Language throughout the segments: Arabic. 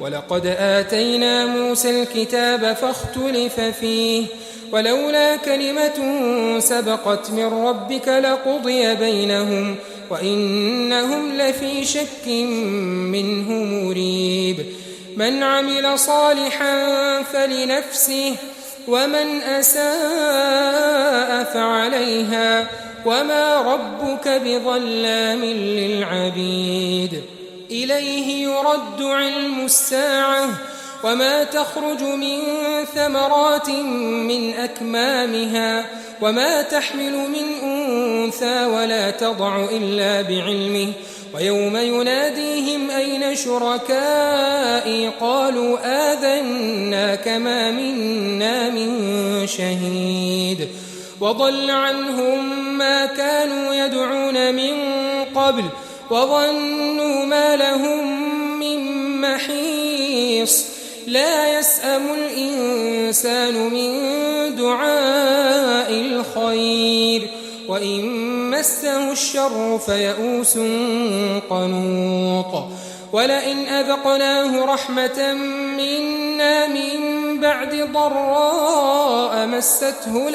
ولقد آتينا موسى الكتاب فاختلف فيه ولولا كلمة سبقت من ربك لقضي بينهم وإنهم لفي شك منه مريب من عمل صالحا فلنفسه ومن أساء فعليها وما ربك بظلام للعبيد إليه يرد علم الساعة وما تخرج من ثمرات من أكمامها وما تحمل من أنثى ولا تضع إلا بعلمه ويوم يناديهم أين شركائي قالوا آذناك ما منا من شهيد وضل عنهم ما كانوا يدعون من قبل وظنوا ما لهم من محيص لا يسأم الإنسان من دعاء الخير وإن مسه الشر فيئوس قنوط ولئن أذقناه رحمة منا من بعد ضراء مسته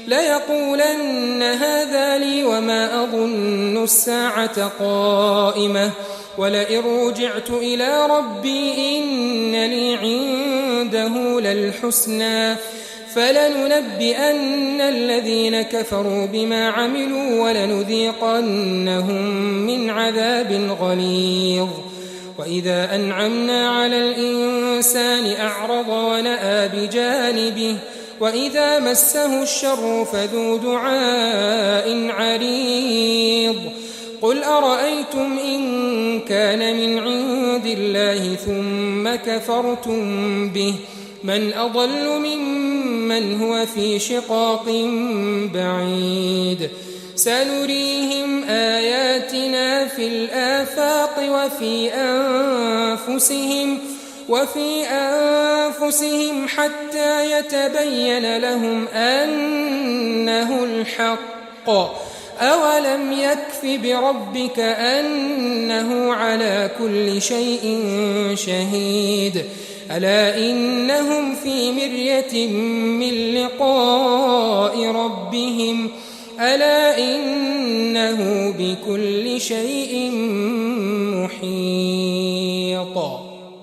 ليقولن هذا لي وما أظن الساعة قائمة ولئن رجعت إلى ربي إن لي عنده للحسنى فلننبئن الذين كفروا بما عملوا ولنذيقنهم من عذاب غليظ وإذا أنعمنا على الإنسان أعرض ونأى بجانبه وإذا مسه الشر فذو دعاء عريض قل أرأيتم إن كان من عند الله ثم كفرتم به من أضل ممن هو في شقاق بعيد سنريهم آياتنا في الآفاق وفي أنفسهم حتى يتبين لهم أنه الحق أولم يكف بربك أنه على كل شيء شهيد ألا إنهم في مرية من لقاء ربهم ألا إنه بكل شيء محيط